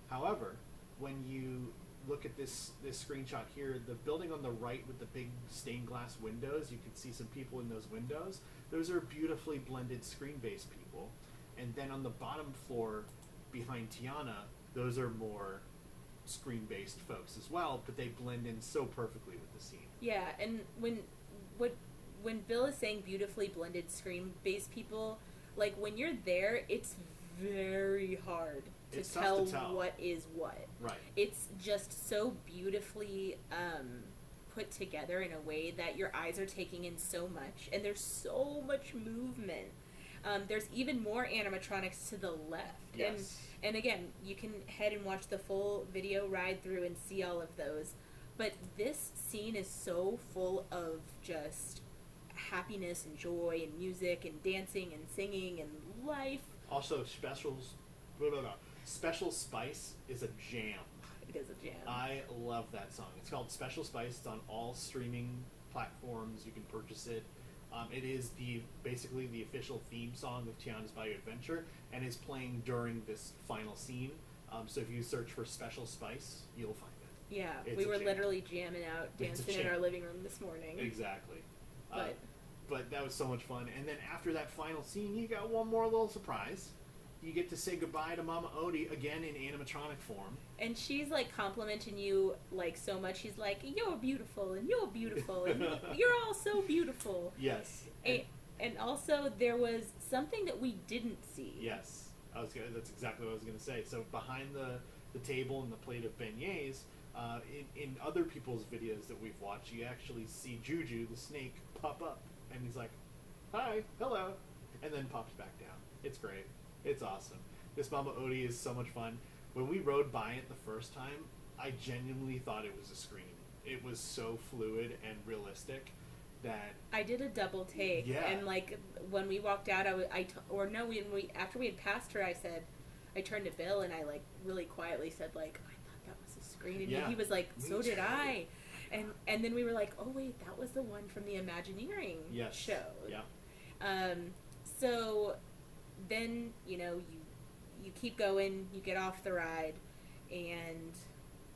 However, when you look at this screenshot here, the building on the right with the big stained glass windows, you can see some people in those windows. Those are beautifully blended screen-based people. And then on the bottom floor behind Tiana, those are more screen-based folks as well, but they blend in so perfectly with the scene. yeah, and when Bill is saying beautifully blended screen-based people, like, when you're there, it's very hard to tell what is what. Right. It's just so beautifully put together in a way that your eyes are taking in so much, and there's so much movement. There's even more animatronics to the left. Yes. And again, you can head and watch the full video ride through and see all of those. But this scene is so full of just happiness and joy and music and dancing and singing and life. Also, Special Spice is a jam. It is a jam. I love that song. It's called Special Spice. It's on all streaming platforms. You can purchase it. It is basically the official theme song of Tiana's Bayou Adventure, and is playing during this final scene. So if you search for Special Spice, you'll find it. Yeah, It's we a were jam. literally jamming out, dancing in our living room this morning. Exactly. But But that was so much fun. And then after that final scene, you got one more little surprise. you get to say goodbye to Mama Odie again in animatronic form. And she's like complimenting you like so much. She's like, "You're beautiful, and you're beautiful, and you're all so beautiful." Yes. And also there was something that we didn't see. Yes. That's exactly what I was going to say. So behind the table and the plate of beignets, in other people's videos that we've watched, you actually see Juju, the snake, pop up. And he's like, "Hi, hello," and then pops back down. It's great. It's awesome. This Mama Odie is so much fun. When we rode by it the first time, I genuinely thought it was a screen. It was so fluid and realistic that I did a double take. Yeah. And like when we walked out, after we had passed her, I turned to Bill and I like really quietly said like, "I thought that was a screen," and Yeah. he was like, "So Me did too. I." And then we were like, "Oh wait, that was the one from the Imagineering yes. show." Yeah. So then, you keep going, you get off the ride, and,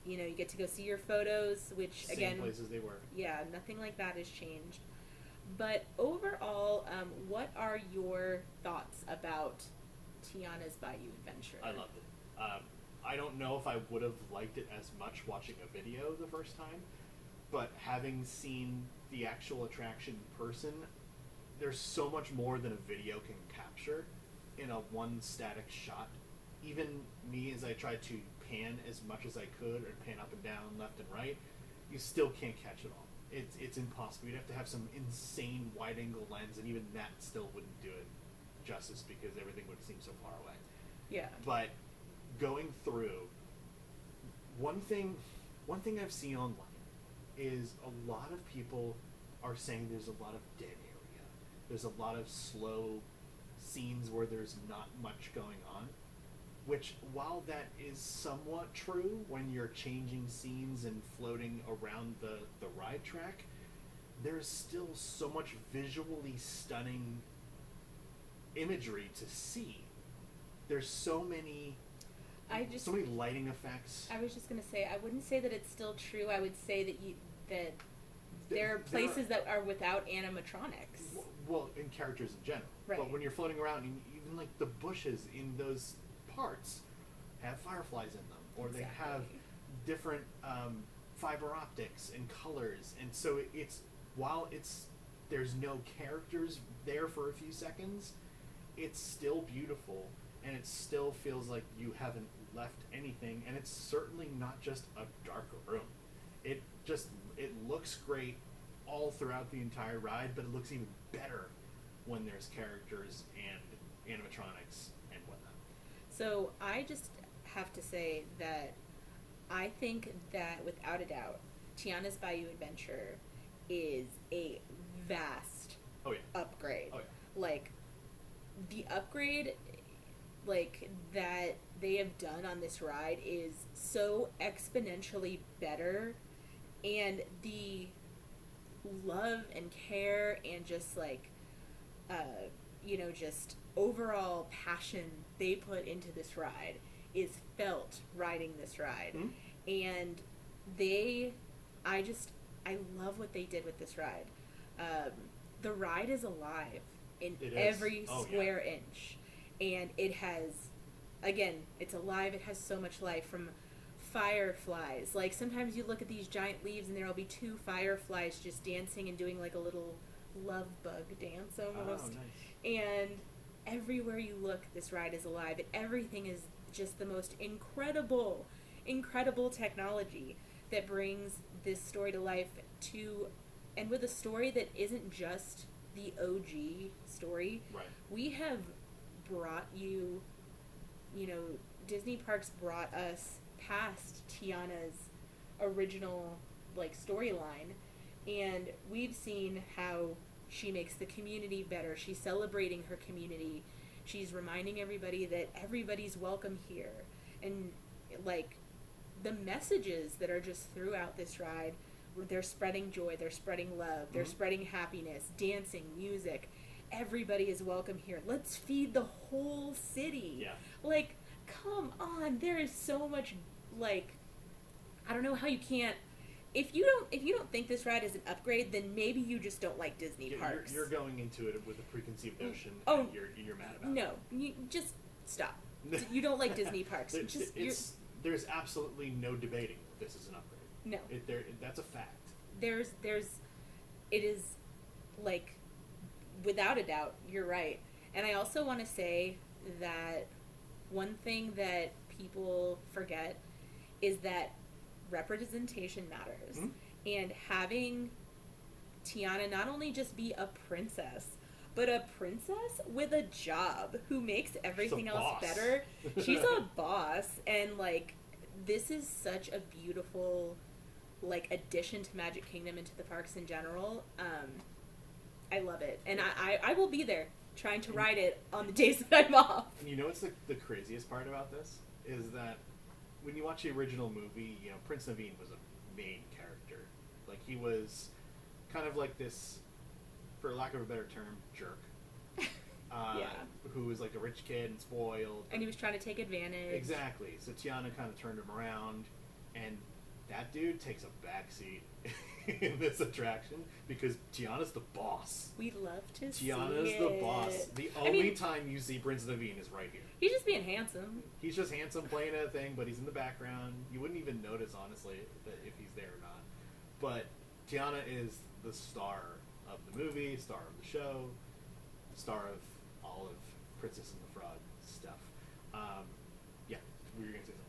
you get to go see your photos, which, Same again, places they were. yeah, nothing like that has changed. But overall, what are your thoughts about Tiana's Bayou adventure? I loved it. I don't know if I would have liked it as much watching a video the first time, but having seen the actual attraction in person, there's so much more than a video can capture in a one static shot. Even me, as I tried to pan as much as I could, or pan up and down, left and right, you still can't catch it all. It's impossible. You'd have to have some insane wide angle lens, and even that still wouldn't do it justice because everything would seem so far away. Yeah. But going through, one thing I've seen online is a lot of people are saying there's a lot of dead area. There's a lot of slow scenes where there's not much going on, which, while that is somewhat true when you're changing scenes and floating around the ride track, there's still so much visually stunning imagery to see. There's so many lighting effects. I was just going to say, I wouldn't say that it's still true. I would say that there are places that are without animatronics. Well, in characters in general. Right. But when you're floating around, even like the bushes in those parts have fireflies in them, or Exactly. they have different fiber optics and colors, and so while there's no characters there for a few seconds, it's still beautiful, and it still feels like you haven't left anything, and it's certainly not just a dark room. It looks great all throughout the entire ride, but it looks even better when there's characters and animatronics and whatnot. So I just have to say that I think that without a doubt, Tiana's Bayou Adventure is a vast upgrade. Oh yeah. Like the upgrade that they have done on this ride is so exponentially better, and the love and care and just just overall passion they put into this ride is felt riding this ride. Mm-hmm. And I love what they did with this ride. The ride is alive in every square inch, and it has, again, it's alive. It has so much life, from fireflies. Like sometimes you look at these giant leaves and there'll be two fireflies just dancing and doing like a little love bug dance almost. Oh, nice. And everywhere you look, this ride is alive, and everything is just the most incredible technology that brings this story to life, and with a story that isn't just the OG story. Right. We have brought you, Disney Parks brought us past Tiana's original storyline, and we've seen how she makes the community better. She's celebrating her community. She's reminding everybody that everybody's welcome here. And the messages that are just throughout this ride, they're spreading joy, they're spreading love, they're spreading happiness, dancing, music. Everybody is welcome here. Let's feed the whole city. Yeah. Come on, there is so much, I don't know how you can't. If you don't think this ride is an upgrade, then maybe you just don't like Disney parks. You're going into it with a preconceived notion. Oh, and you're mad about it. No, you just Stop. You don't like Disney parks. There's absolutely no debating this is an upgrade. No. That's a fact. It is, like, without a doubt, you're right. And I also want to say that one thing that people forget is that representation matters. Mm-hmm. And having Tiana not only just be a princess, but a princess with a job who makes everything else better. She's a boss. And, like, this is such a beautiful, like, addition to Magic Kingdom and to the parks in general. I love it. And I will be there trying to ride it on the days that I'm off. And you know what's the craziest part about this? Is that when you watch the original movie, you know, Prince Naveen was a main character. Like, he was kind of like this, for lack of a better term, jerk. Who was like a rich kid and spoiled. And he was trying to take advantage. Exactly. So Tiana kind of turned him around, and that dude takes a backseat in this attraction because Tiana's the boss. We love to see Tiana's it. the boss. The only time you see Prince Naveen is right here. He's just being handsome. He's just handsome playing a thing, but he's in the background. You wouldn't even notice, honestly, that if he's there or not. But Tiana is the star of the movie, star of the show, star of all of Princess and the Frog stuff. Yeah, we were going to say something.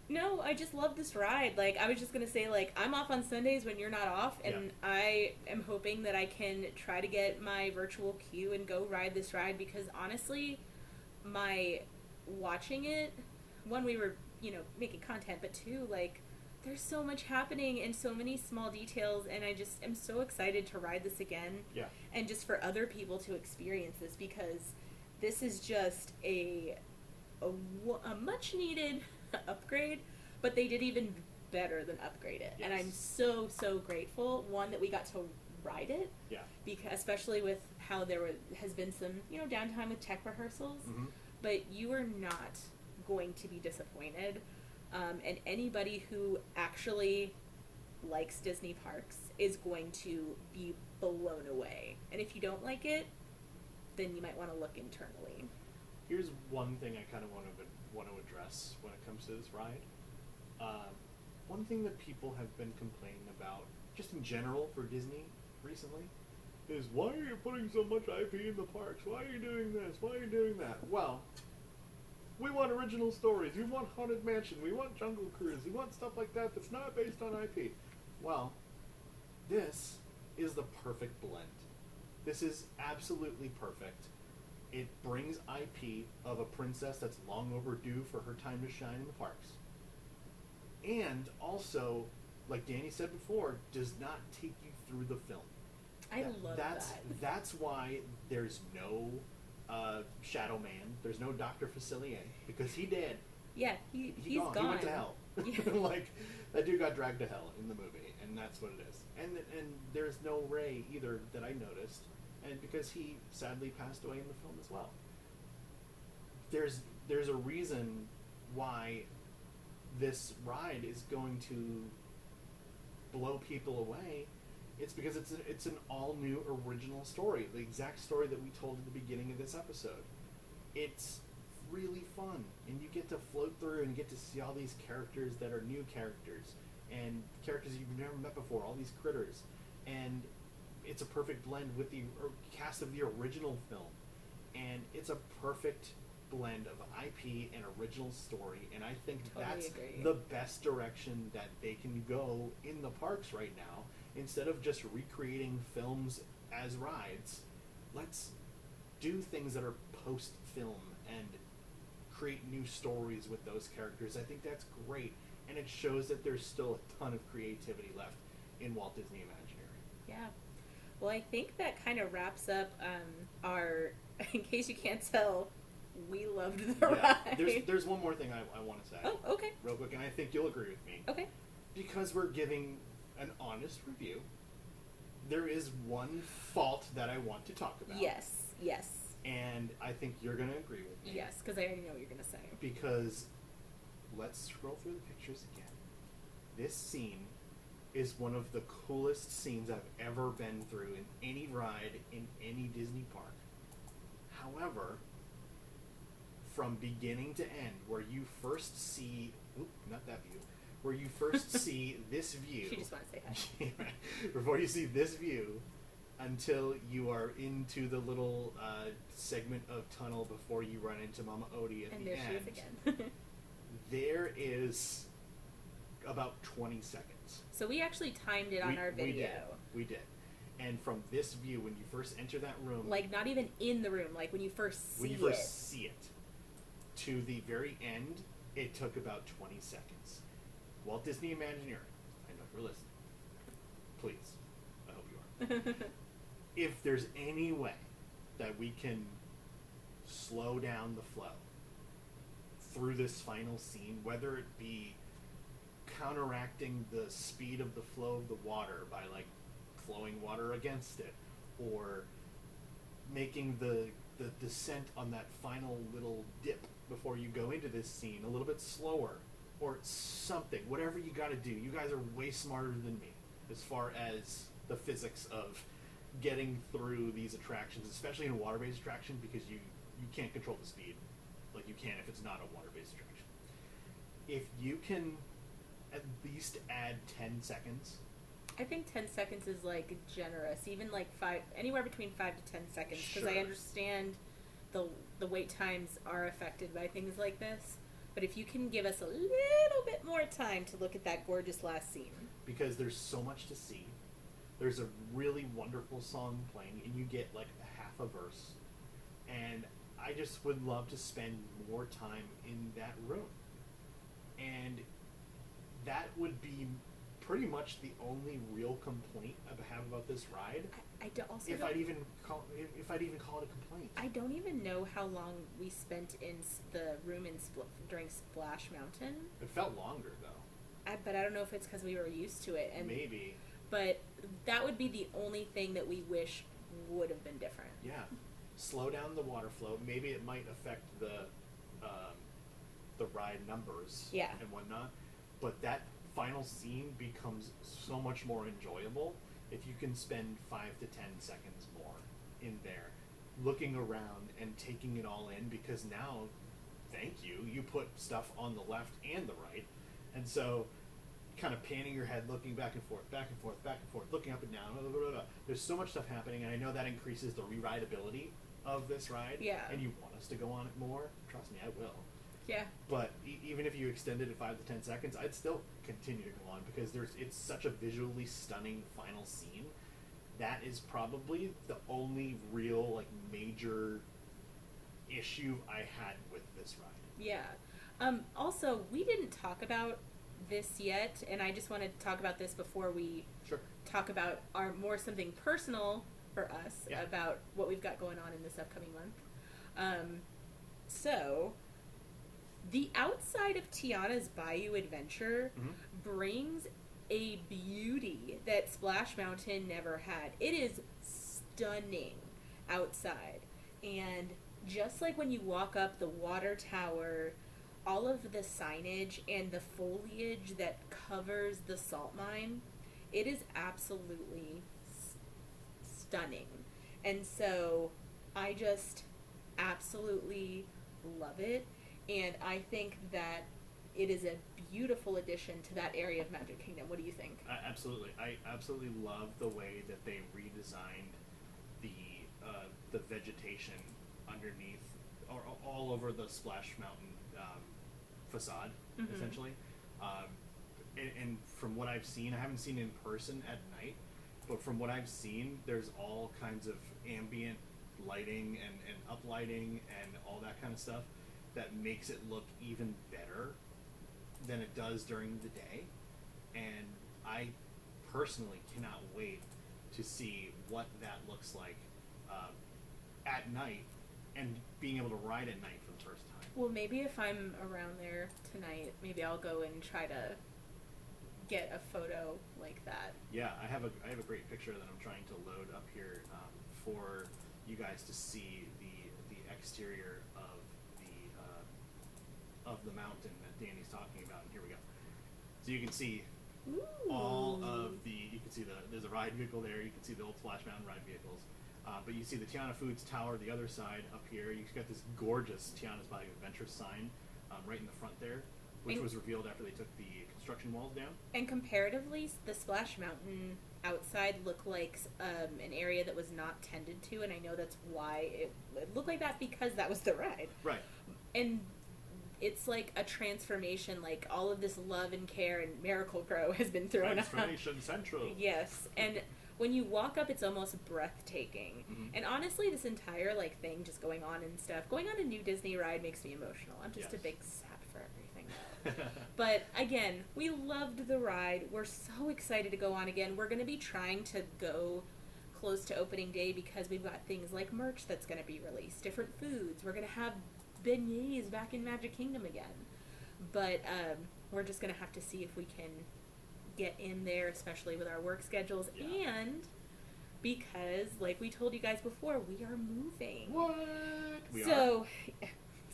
No, I just love this ride. Like, I was just going to say, like, I'm off on Sundays when you're not off, and I am hoping that I can try to get my virtual queue and go ride this ride because, honestly, watching it, one, we were, making content, but two, like, there's so much happening and so many small details, and I just am so excited to ride this again. Yeah. And just for other people to experience this because this is just a much needed upgrade, but they did even better than upgrade it. Yes. And I'm so, so grateful, one, that we got to ride it. Yeah. Because especially with how has been some, downtime with tech rehearsals. Mm-hmm. But you are not going to be disappointed. And anybody who actually likes Disney parks is going to be blown away. And if you don't like it, then you might want to look internally. Here's one thing I kind of want to address when it comes to this ride. One thing that people have been complaining about, just in general for Disney recently, is why are you putting so much IP in the parks? Why are you doing this? Why are you doing that? Well, we want original stories. We want Haunted Mansion. We want Jungle Cruise. We want stuff like that that's not based on IP. Well, this is the perfect blend. This is absolutely perfect. It brings IP of a princess that's long overdue for her time to shine in the parks. And also, like Danny said before, does not take you through the film. I love that. That's why there's no Shadow Man. There's no Dr. Facilier, because he did. Yeah, he's gone. He went to hell. Yeah. Like, that dude got dragged to hell in the movie, and that's what it is. And there's no Ray either that I noticed, and because he sadly passed away in the film as well. There's a reason why this ride is going to blow people away. It's because it's an all-new original story, the exact story that we told at the beginning of this episode. It's really fun, and you get to float through and get to see all these characters that are new characters, and characters you've never met before, all these critters. And it's a perfect blend with the cast of the original film. And it's a perfect blend of IP and original story, and I think that's the best direction that they can go in the parks right now. Instead of just recreating films as rides, let's do things that are post-film and create new stories with those characters. I think that's great, and it shows that there's still a ton of creativity left in Walt Disney Imagineering. Yeah. Well, I think that kind of wraps up our, in case you can't tell, we loved the ride. There's one more thing I want to say. Oh, okay. Real quick, and I think you'll agree with me. Okay. Because we're giving an honest review, there is one fault that I want to talk about. Yes. And I think you're going to agree with me. Yes, because I already know what you're going to say. Because, let's scroll through the pictures again. This scene is one of the coolest scenes I've ever been through in any ride in any Disney park. However, from beginning to end, where you first see, not that view, where you first see this view. She just wants to say hi. Before you see this view, until you are into the little segment of tunnel before you run into Mama Odie at And the there end. she is again. There is about 20 seconds. So we actually timed it on our video. We did. And from this view, when you first enter that room, Like, not even in the room, like when you first see it, to the very end, it took about 20 seconds. Walt Disney Imagineering, I know you're listening. Please, I hope you are. If there's any way that we can slow down the flow through this final scene, whether it be counteracting the speed of the flow of the water by like flowing water against it, or making the descent on that final little dip before you go into this scene a little bit slower, or something, whatever you got to do. You guys are way smarter than me as far as the physics of getting through these attractions, especially in a water-based attraction, because you can't control the speed like you can if it's not a water-based attraction. If you can at least add 10 seconds. I think 10 seconds is like generous, even like anywhere between 5 to 10 seconds, because I understand the wait times are affected by things like this. But if you can give us a little bit more time to look at that gorgeous last scene, because there's so much to see. There's a really wonderful song playing, and you get like a half a verse, and I just would love to spend more time in that room, and that would be pretty much the only real complaint I have about this ride. If I'd even call it a complaint. I don't even know how long we spent in the room during Splash Mountain. It felt longer though. But I don't know if it's because we were used to it. And maybe. But that would be the only thing that we wish would have been different. Yeah. Slow down the water flow. Maybe it might affect the ride numbers and whatnot. But that final scene becomes so much more enjoyable if you can spend 5 to 10 seconds more in there looking around and taking it all in, because now, thank you put stuff on the left and the right, and so kind of panning your head, looking back and forth, back and forth, back and forth, looking up and down, blah, blah, blah, blah. There's so much stuff happening, and I know that increases the re-rideability of this ride, and you want us to go on it more. Trust me, I will. Yeah. But even if you extended it 5 to 10 seconds, I'd still continue to go on, because it's such a visually stunning final scene. That is probably the only real like major issue I had with this ride. Yeah. Also, we didn't talk about this yet, and I just want to talk about this before we talk about something personal for us about what we've got going on in this upcoming month. So, the outside of Tiana's Bayou adventure brings a beauty that Splash Mountain never had. It is stunning outside. And just like when you walk up the water tower, all of the signage and the foliage that covers the salt mine, it is absolutely stunning. And so I just absolutely love it. And I think that it is a beautiful addition to that area of Magic Kingdom. What do you think? Absolutely. I absolutely love the way that they redesigned the vegetation underneath, or all over the Splash Mountain facade, essentially. And from what I've seen, I haven't seen it in person at night, but from what I've seen, there's all kinds of ambient lighting and uplighting and all that kind of stuff that makes it look even better than it does during the day. And I personally cannot wait to see what that looks like at night, and being able to ride at night for the first time. Well, maybe if I'm around there tonight, maybe I'll go and try to get a photo like that. Yeah, I have a great picture that I'm trying to load up here for you guys to see the exterior of the mountain that Danny's talking about. And here we go. So you can see all of you can see there's a ride vehicle there. You can see the old Splash Mountain ride vehicles. But you see the Tiana Foods Tower the other side up here. You've got this gorgeous Tiana's Bayou Adventure sign right in the front there, which was revealed after they took the construction walls down. And comparatively, the Splash Mountain outside looked like an area that was not tended to, and I know that's why it looked like that, because that was the ride. Right. And it's like a transformation, like all of this love and care and Miracle Grow has been thrown up. Transformation Central. Yes, and when you walk up, it's almost breathtaking. Mm-hmm. And honestly, this entire like thing just going on and stuff, going on a new Disney ride makes me emotional. I'm just a big sap for everything. But again, we loved the ride. We're so excited to go on again. We're going to be trying to go close to opening day because we've got things like merch that's going to be released, different foods. We're going to have beignets back in Magic Kingdom again. But we're just going to have to see if we can get in there, especially with our work schedules. Yeah. And because, like we told you guys before, we are moving. What? So,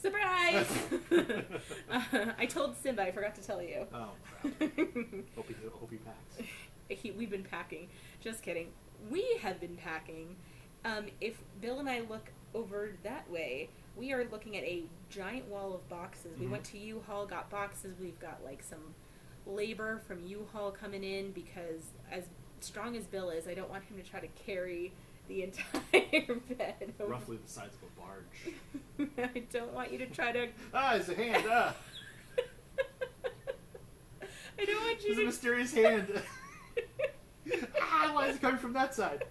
surprise! I told Simba, I forgot to tell you. Oh, crap. hope he packs. We've been packing. Just kidding. We have been packing. If Bill and I look over that way, we are looking at a giant wall of boxes. Mm-hmm. We went to U-Haul, got boxes. We've got like some labor from U-Haul coming in because as strong as Bill is, I don't want him to try to carry the entire bed. Roughly the size of a barge. I don't want you to try to... It's a hand. I don't want you It's to... a mysterious hand. Why is it coming from that side?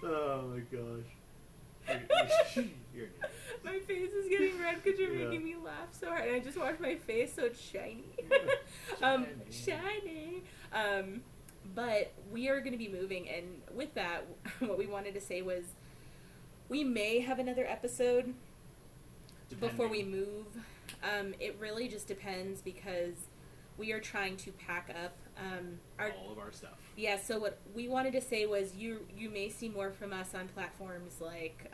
Oh my gosh. You're My face is getting red because you're Yeah. making me laugh so hard. And I just washed my face so it's shiny. Shiny. But we are going to be moving, and with that, what we wanted to say was we may have another episode before we move. It really just depends because we are trying to pack up all of our stuff. Yeah, so what we wanted to say was you may see more from us on platforms like,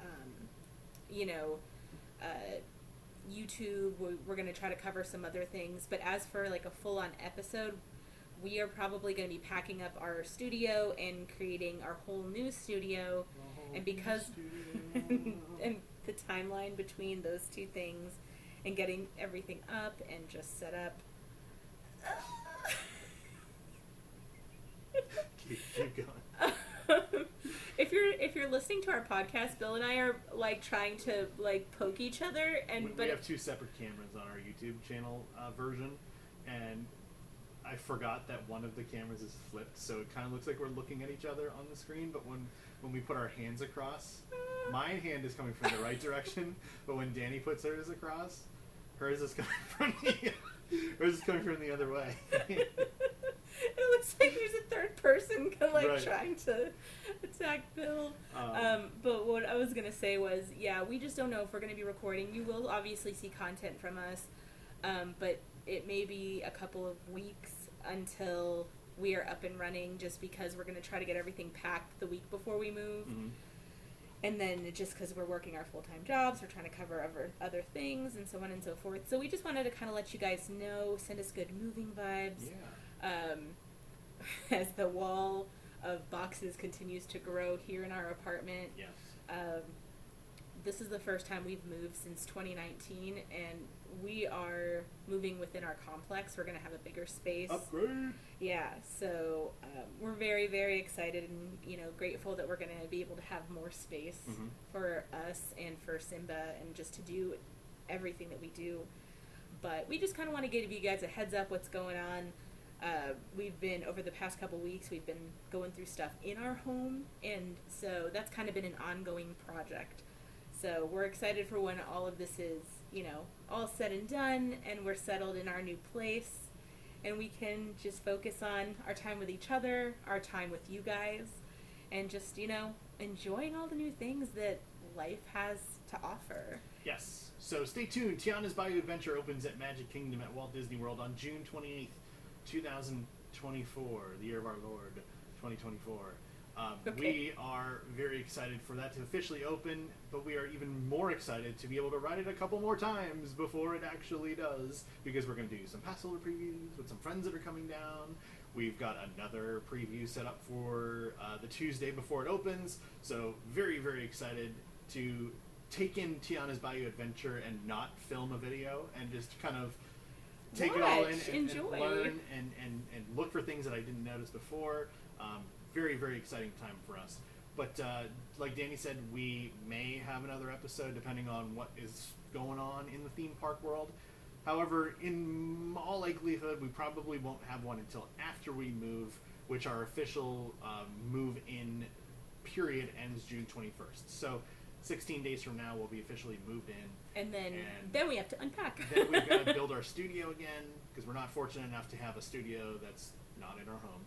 YouTube. We're going to try to cover some other things. But as for like a full-on episode, we are probably going to be packing up our studio and creating our whole new studio. And because and the timeline between those two things and getting everything up and just set up. Keep going. If you're listening to our podcast, Bill and I are like trying to like poke each other, and we have two separate cameras on our YouTube channel version, and I forgot that one of the cameras is flipped, so it kind of looks like we're looking at each other on the screen. But when we put our hands across, my hand is coming from the right direction, but when Danny puts hers across, hers is coming from the other way. It looks like there's a third person trying to attack Bill. But what I was going to say was, yeah, we just don't know if we're going to be recording. You will obviously see content from us, but it may be a couple of weeks until we are up and running just because we're going to try to get everything packed the week before we move. Mm-hmm. And then just because we're working our full-time jobs, we're trying to cover other things and so on and so forth. So we just wanted to kind of let you guys know, send us good moving vibes. Yeah. As the wall of boxes continues to grow here in our apartment. Yes. This is the first time we've moved since 2019, and we are moving within our complex. We're going to have a bigger space. Upgrade! Yeah, so we're very, very excited and, grateful that we're going to be able to have more space mm-hmm. for us and for Simba and just to do everything that we do. But we just kind of want to give you guys a heads up what's going on. We've been, over the past couple weeks, we've been going through stuff in our home, and so that's kind of been an ongoing project. So we're excited for when all of this is, all said and done, and we're settled in our new place, and we can just focus on our time with each other, our time with you guys, and just, enjoying all the new things that life has to offer. Yes. So stay tuned. Tiana's Bayou Adventure opens at Magic Kingdom at Walt Disney World on June 28th. 2024, the year of our Lord, 2024. Okay. We are very excited for that to officially open, but we are even more excited to be able to ride it a couple more times before it actually does, because we're going to do some pass holder previews with some friends that are coming down. We've got another preview set up for the Tuesday before it opens. So very, very excited to take in Tiana's Bayou adventure and not film a video and just kind of take it all in and learn and look for things that I didn't notice before. Very, very exciting time for us. But like Danny said, we may have another episode depending on what is going on in the theme park world. However, in all likelihood, we probably won't have one until after we move, which our official move-in period ends June 21st. So 16 days from now, we'll be officially moved in. And then we have to unpack. Then we've got to build our studio again, because we're not fortunate enough to have a studio that's not in our home.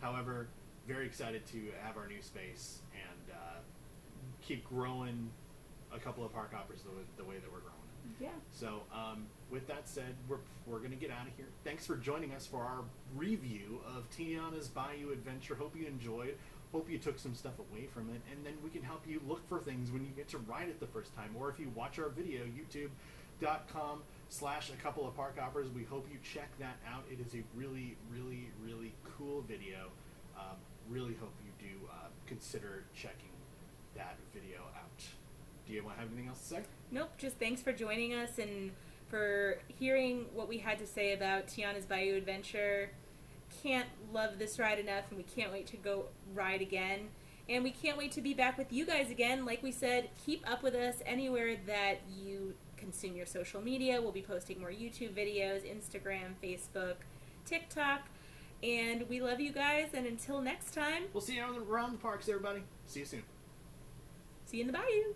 However, very excited to have our new space and keep growing a couple of park hoppers the way that we're growing. Yeah. So, with that said, we're going to get out of here. Thanks for joining us for our review of Tiana's Bayou Adventure. Hope you enjoyed. Hope you took some stuff away from it. And then we can help you look for things when you get to ride it the first time. Or if you watch our video, youtube.com/a-couple-of-park-hoppers. We hope you check that out. It is a really, really, really cool video. Really hope you do consider checking that video out. Do you have anything else to say? Nope, just thanks for joining us and for hearing what we had to say about Tiana's Bayou Adventure. Can't love this ride enough, and we can't wait to go ride again. And we can't wait to be back with you guys again. Like we said, keep up with us anywhere that you consume your social media. We'll be posting more YouTube videos, Instagram, Facebook, TikTok. And we love you guys, and until next time... We'll see you around the parks, everybody. See you soon. See you in the bayou.